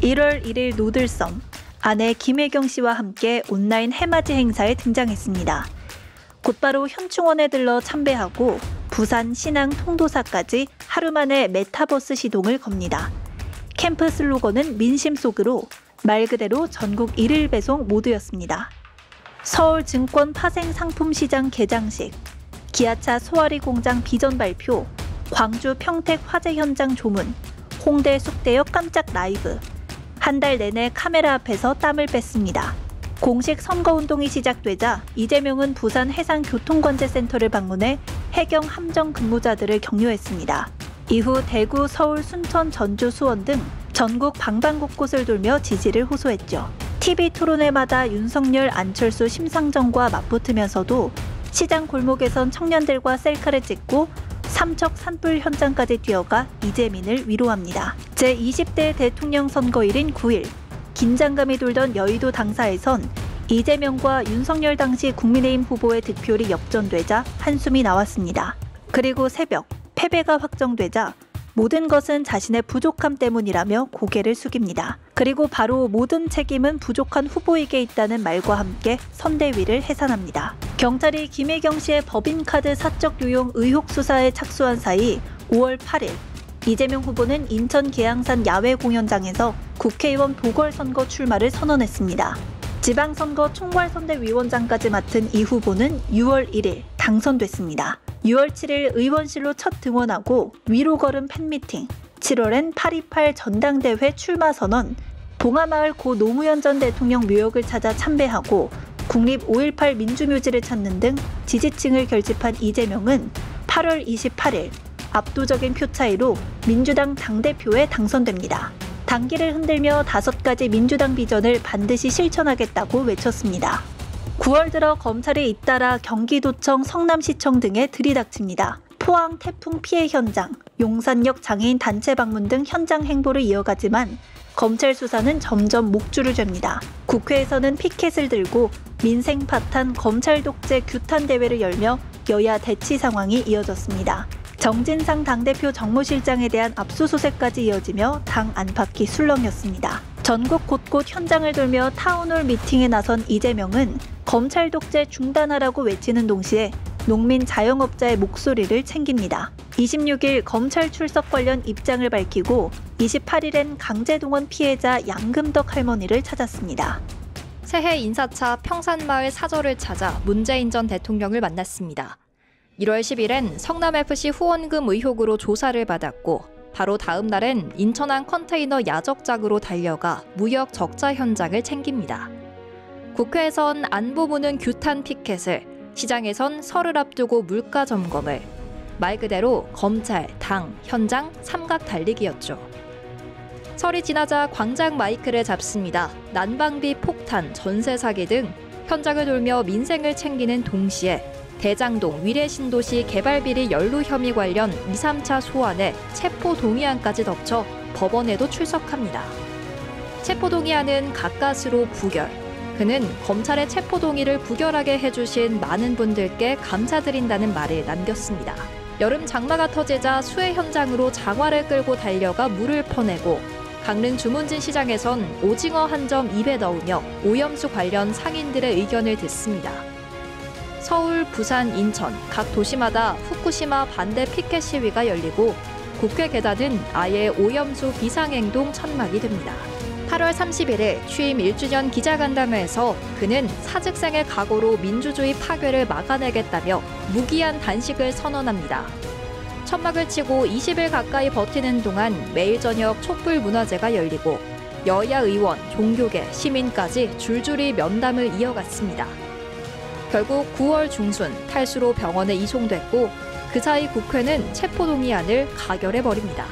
1월 1일 노들섬, 아내 김혜경 씨와 함께 온라인 해맞이 행사에 등장했습니다. 곧바로 현충원에 들러 참배하고 부산, 신항, 통도사까지 하루 만에 메타버스 시동을 겁니다. 캠프 슬로건은 민심 속으로, 말 그대로 전국 1일 배송 모두였습니다. 서울 증권 파생 상품시장 개장식, 기아차 소화리 공장 비전 발표, 광주 평택 화재 현장 조문, 홍대 숙대역 깜짝 라이브, 한 달 내내 카메라 앞에서 땀을 뺐습니다. 공식 선거운동이 시작되자 이재명은 부산 해상교통관제센터를 방문해 해경 함정 근무자들을 격려했습니다. 이후 대구, 서울, 순천, 전주, 수원 등 전국 방방 곳곳을 돌며 지지를 호소했죠. TV 토론회마다 윤석열, 안철수, 심상정과 맞붙으면서도 시장 골목에선 청년들과 셀카를 찍고 삼척 산불 현장까지 뛰어가 이재민을 위로합니다. 제20대 대통령 선거일인 9일, 긴장감이 돌던 여의도 당사에선 이재명과 윤석열 당시 국민의힘 후보의 득표율이 역전되자 한숨이 나왔습니다. 그리고 새벽, 패배가 확정되자 모든 것은 자신의 부족함 때문이라며 고개를 숙입니다. 그리고 바로 모든 책임은 부족한 후보에게 있다는 말과 함께 선대위를 해산합니다. 경찰이 김혜경 씨의 법인카드 사적 유용 의혹 수사에 착수한 사이 5월 8일, 이재명 후보는 인천 계양산 야외 공연장에서 국회의원 보궐선거 출마를 선언했습니다. 지방선거 총괄선대위원장까지 맡은 이 후보는 6월 1일 당선됐습니다. 6월 7일 의원실로 첫 등원하고 위로 걸은 팬미팅, 7월엔 8.28 전당대회 출마 선언, 봉하마을 고 노무현 전 대통령 묘역을 찾아 참배하고 국립 5.18 민주묘지를 찾는 등 지지층을 결집한 이재명은 8월 28일 압도적인 표 차이로 민주당 당대표에 당선됩니다. 당기를 흔들며 5가지 민주당 비전을 반드시 실천하겠다고 외쳤습니다. 9월 들어 검찰이 잇따라 경기도청, 성남시청 등에 들이닥칩니다. 포항 태풍 피해 현장, 용산역 장애인 단체 방문 등 현장 행보를 이어가지만 검찰 수사는 점점 목줄을 잽니다. 국회에서는 피켓을 들고 민생 파탄 검찰 독재 규탄 대회를 열며 여야 대치 상황이 이어졌습니다. 정진상 당대표 정무실장에 대한 압수수색까지 이어지며 당 안팎이 술렁였습니다. 전국 곳곳 현장을 돌며 타운홀 미팅에 나선 이재명은 검찰 독재 중단하라고 외치는 동시에 농민 자영업자의 목소리를 챙깁니다. 26일 검찰 출석 관련 입장을 밝히고 28일엔 강제동원 피해자 양금덕 할머니를 찾았습니다. 새해 인사차 평산마을 사저를 찾아 문재인 전 대통령을 만났습니다. 1월 10일엔 성남FC 후원금 의혹으로 조사를 받았고 바로 다음 날엔 인천항 컨테이너 야적장으로 달려가 무역 적자 현장을 챙깁니다. 국회에선 안보 무는 규탄 피켓을, 시장에선 설을 앞두고 물가 점검을, 말 그대로 검찰, 당, 현장, 삼각 달리기였죠. 설이 지나자 광장 마이크를 잡습니다. 난방비 폭탄, 전세 사기 등 현장을 돌며 민생을 챙기는 동시에 대장동 위례신도시 개발비리 연루 혐의 관련 2, 3차 소환에 체포동의안까지 덮쳐 법원에도 출석합니다. 체포동의안은 가까스로 부결. 그는 검찰의 체포동의를 부결하게 해주신 많은 분들께 감사드린다는 말을 남겼습니다. 여름 장마가 터지자 수해 현장으로 장화를 끌고 달려가 물을 퍼내고 강릉 주문진 시장에선 오징어 한 점 입에 넣으며 오염수 관련 상인들의 의견을 듣습니다. 서울, 부산, 인천 각 도시마다 후쿠시마 반대 피켓 시위가 열리고 국회 계단은 아예 오염수 비상행동 천막이 됩니다. 8월 31일 취임 1주년 기자간담회에서 그는 사직생의 각오로 민주주의 파괴를 막아내겠다며 무기한 단식을 선언합니다. 천막을 치고 20일 가까이 버티는 동안 매일 저녁 촛불 문화제가 열리고 여야 의원, 종교계, 시민까지 줄줄이 면담을 이어갔습니다. 결국 9월 중순 탈수로 병원에 이송됐고 그 사이 국회는 체포동의안을 가결해버립니다.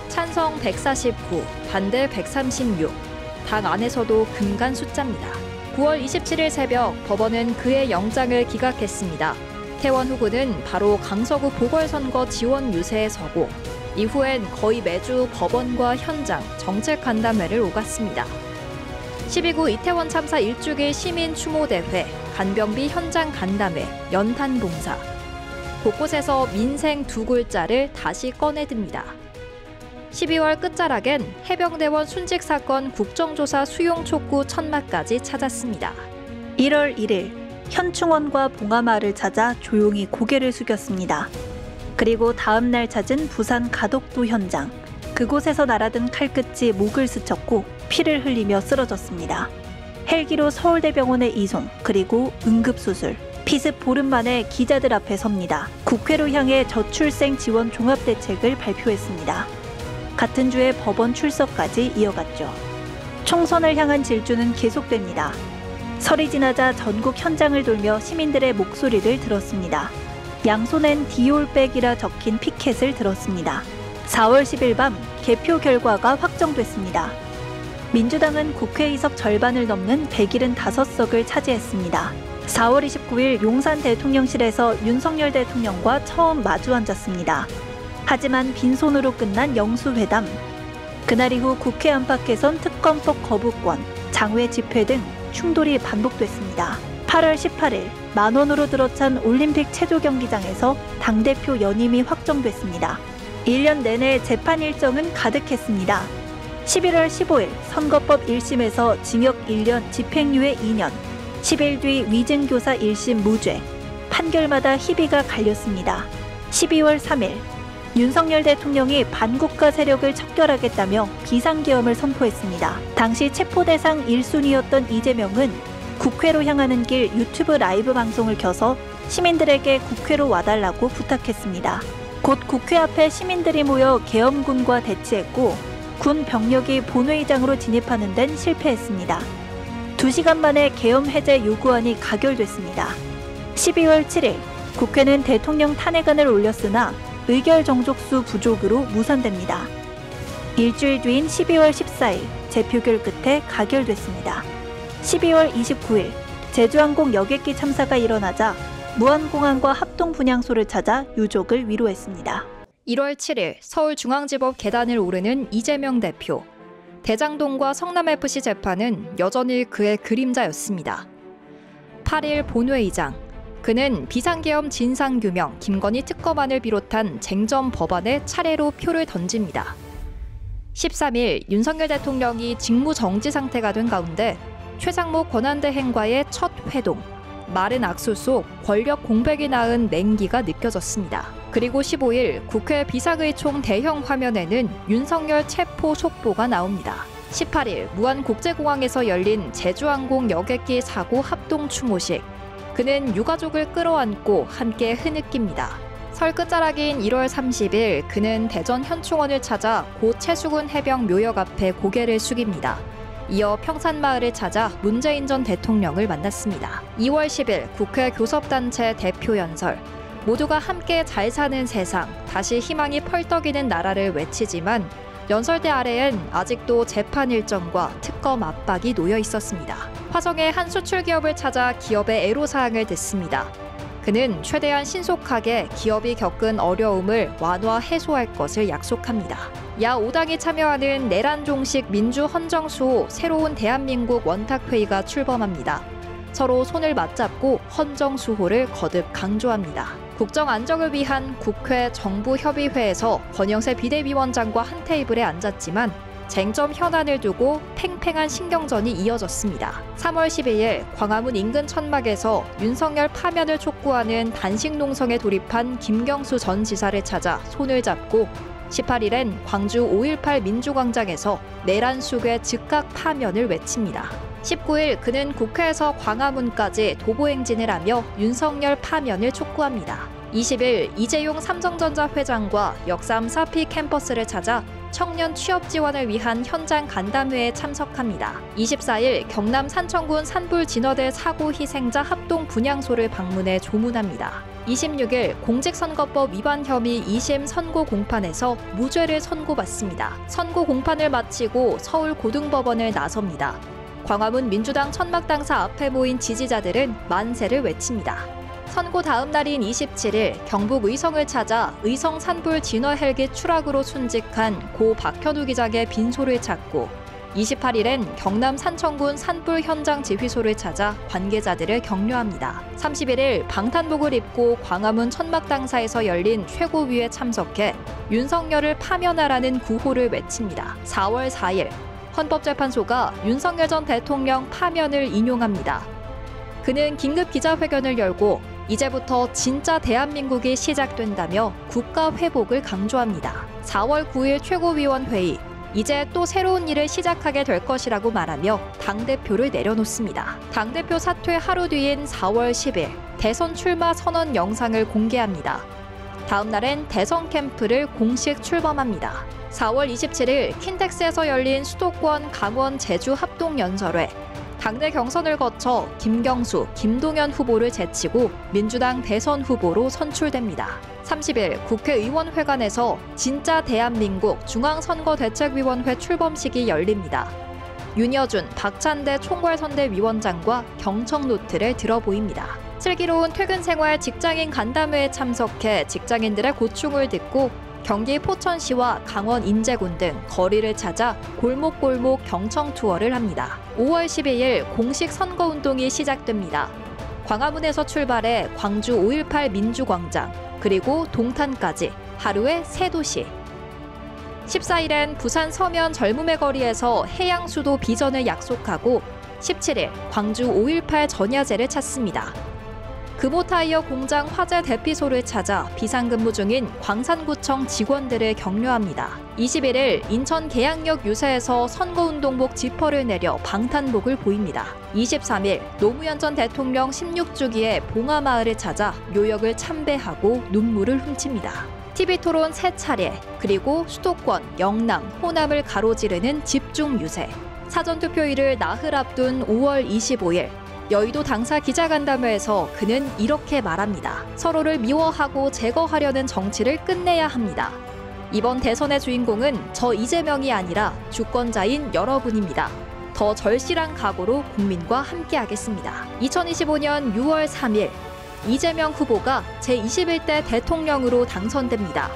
찬성 149, 반대 136, 당 안에서도 금간 숫자입니다. 9월 27일 새벽 법원은 그의 영장을 기각했습니다. 태원 후보는 바로 강서구 보궐선거 지원 유세에 서고 이후엔 거의 매주 법원과 현장, 정책 간담회를 오갔습니다. 12구 이태원 참사 1주기 시민 추모대회, 간병비 현장 간담회, 연탄 봉사. 곳곳에서 민생 두 글자를 다시 꺼내듭니다. 12월 끝자락엔 해병대원 순직 사건 국정조사 수용 촉구 천막까지 찾았습니다. 1월 1일 현충원과 봉하마을을 찾아 조용히 고개를 숙였습니다. 그리고 다음 날 찾은 부산 가덕도 현장. 그곳에서 날아든 칼끝이 목을 스쳤고 피를 흘리며 쓰러졌습니다. 헬기로 서울대병원에 이송, 그리고 응급수술. 피습 보름 만에 기자들 앞에 섭니다. 국회로 향해 저출생 지원 종합대책을 발표했습니다. 같은 주에 법원 출석까지 이어갔죠. 총선을 향한 질주는 계속됩니다. 설이 지나자 전국 현장을 돌며 시민들의 목소리를 들었습니다. 양손엔 디올백이라 적힌 피켓을 들었습니다. 4월 10일 밤 개표 결과가 확정됐습니다. 민주당은 국회의석 절반을 넘는 175석을 차지했습니다. 4월 29일 용산 대통령실에서 윤석열 대통령과 처음 마주 앉았습니다. 하지만 빈손으로 끝난 영수회담. 그날 이후 국회 안팎에선 특검법 거부권, 장외 집회 등 충돌이 반복됐습니다. 8월 18일 만원으로 들어찬 올림픽 체조 경기장에서 당대표 연임이 확정됐습니다. 1년 내내 재판 일정은 가득했습니다. 11월 15일 선거법 1심에서 징역 1년 집행유예 2년, 10일 뒤 위증교사 1심 무죄, 판결마다 희비가 갈렸습니다. 12월 3일 윤석열 대통령이 반국가 세력을 척결하겠다며 비상계엄을 선포했습니다. 당시 체포대상 1순위였던 이재명은 국회로 향하는 길 유튜브 라이브 방송을 켜서 시민들에게 국회로 와달라고 부탁했습니다. 곧 국회 앞에 시민들이 모여 계엄군과 대치했고 군 병력이 본회의장으로 진입하는 데는 실패했습니다. 2시간 만에 계엄 해제 요구안이 가결됐습니다. 12월 7일 국회는 대통령 탄핵안을 올렸으나 의결 정족수 부족으로 무산됩니다. 일주일 뒤인 12월 14일 재표결 끝에 가결됐습니다. 12월 29일 제주항공 여객기 참사가 일어나자 무안공항과 합동분향소를 찾아 유족을 위로했습니다. 1월 7일 서울중앙지법 계단을 오르는 이재명 대표. 대장동과 성남FC 재판은 여전히 그의 그림자였습니다. 8일 본회의장. 그는 비상계엄 진상규명, 김건희 특검안을 비롯한 쟁점 법안에 차례로 표를 던집니다. 13일 윤석열 대통령이 직무정지 상태가 된 가운데 최상목 권한대행과의 첫 회동. 마른 악수 속 권력 공백이 낳은 냉기가 느껴졌습니다. 그리고 15일 국회 비상의총 대형 화면에는 윤석열 체포 속보가 나옵니다. 18일 무안국제공항에서 열린 제주항공 여객기 사고 합동 추모식. 그는 유가족을 끌어안고 함께 흐느낍니다. 설 끝자락인 1월 30일 그는 대전 현충원을 찾아 고 최수근 해병 묘역 앞에 고개를 숙입니다. 이어 평산마을을 찾아 문재인 전 대통령을 만났습니다. 2월 10일 국회 교섭단체 대표 연설. 모두가 함께 잘 사는 세상, 다시 희망이 펄떡이는 나라를 외치지만 연설대 아래엔 아직도 재판 일정과 특검 압박이 놓여 있었습니다. 화성의 한 수출 기업을 찾아 기업의 애로사항을 듣습니다. 그는 최대한 신속하게 기업이 겪은 어려움을 완화 해소할 것을 약속합니다. 야 5당이 참여하는 내란 종식 민주 헌정수호 새로운 대한민국 원탁회의가 출범합니다. 서로 손을 맞잡고 헌정수호를 거듭 강조합니다. 국정 안정을 위한 국회 정부협의회에서 권영세 비대위원장과 한 테이블에 앉았지만 쟁점 현안을 두고 팽팽한 신경전이 이어졌습니다. 3월 12일 광화문 인근 천막에서 윤석열 파면을 촉구하는 단식농성에 돌입한 김경수 전 지사를 찾아 손을 잡고 18일엔 광주 5.18 민주광장에서 내란 속의 즉각 파면을 외칩니다. 19일 그는 국회에서 광화문까지 도보행진을 하며 윤석열 파면을 촉구합니다. 20일 이재용 삼성전자 회장과 역삼 사피 캠퍼스를 찾아 청년 취업 지원을 위한 현장 간담회에 참석합니다. 24일 경남 산청군 산불진화대 사고 희생자 합동 분향소를 방문해 조문합니다. 26일 공직선거법 위반 혐의 2심 선고 공판에서 무죄를 선고받습니다. 선고 공판을 마치고 서울고등법원을 나섭니다. 광화문 민주당 천막당사 앞에 모인 지지자들은 만세를 외칩니다. 선고 다음 날인 27일 경북 의성을 찾아 의성 산불 진화 헬기 추락으로 순직한 고 박현우 기장의 빈소를 찾고 28일엔 경남 산청군 산불 현장 지휘소를 찾아 관계자들을 격려합니다. 31일 방탄복을 입고 광화문 천막당사에서 열린 최고위에 참석해 윤석열을 파면하라는 구호를 외칩니다. 4월 4일 헌법재판소가 윤석열 전 대통령 파면을 인용합니다. 그는 긴급 기자회견을 열고 이제부터 진짜 대한민국이 시작된다며 국가 회복을 강조합니다. 4월 9일 최고위원 회의, 이제 또 새로운 일을 시작하게 될 것이라고 말하며 당대표를 내려놓습니다. 당대표 사퇴 하루 뒤인 4월 10일 대선 출마 선언 영상을 공개합니다. 다음 날엔 대선 캠프를 공식 출범합니다. 4월 27일 킨텍스에서 열린 수도권, 강원, 제주 합동연설회, 당내 경선을 거쳐 김경수, 김동연 후보를 제치고 민주당 대선 후보로 선출됩니다. 30일 국회의원회관에서 진짜 대한민국 중앙선거대책위원회 출범식이 열립니다. 윤여준, 박찬대 총괄선대위원장과 경청 노트를 들어보입니다. 슬기로운 퇴근 생활 직장인 간담회에 참석해 직장인들의 고충을 듣고 경기 포천시와 강원 인제군 등 거리를 찾아 골목골목 경청 투어를 합니다. 5월 12일 공식 선거운동이 시작됩니다. 광화문에서 출발해 광주 5.18 민주광장, 그리고 동탄까지 하루에 3도시. 14일엔 부산 서면 젊음의 거리에서 해양수도 비전을 약속하고 17일 광주 5.18 전야제를 찾습니다. 금호타이어 공장 화재 대피소를 찾아 비상근무 중인 광산구청 직원들을 격려합니다. 21일 인천 계양역 유세에서 선거운동복 지퍼를 내려 방탄복을 보입니다. 23일 노무현 전 대통령 16주기에 봉하마을을 찾아 묘역을 참배하고 눈물을 훔칩니다. TV토론 3차례, 그리고 수도권, 영남, 호남을 가로지르는 집중 유세. 사전투표일을 나흘 앞둔 5월 25일 여의도 당사 기자간담회에서 그는 이렇게 말합니다. 서로를 미워하고 제거하려는 정치를 끝내야 합니다. 이번 대선의 주인공은 저 이재명이 아니라 주권자인 여러분입니다. 더 절실한 각오로 국민과 함께하겠습니다. 2025년 6월 3일 이재명 후보가 제21대 대통령으로 당선됩니다.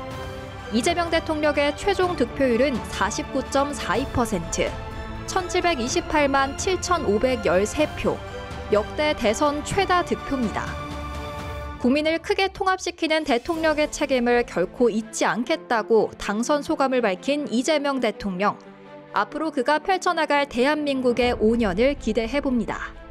이재명 대통령의 최종 득표율은 49.42%, 1728만 7513표, 역대 대선 최다 득표입니다. 국민을 크게 통합시키는 대통령의 책임을 결코 잊지 않겠다고 당선 소감을 밝힌 이재명 대통령. 앞으로 그가 펼쳐나갈 대한민국의 5년을 기대해봅니다.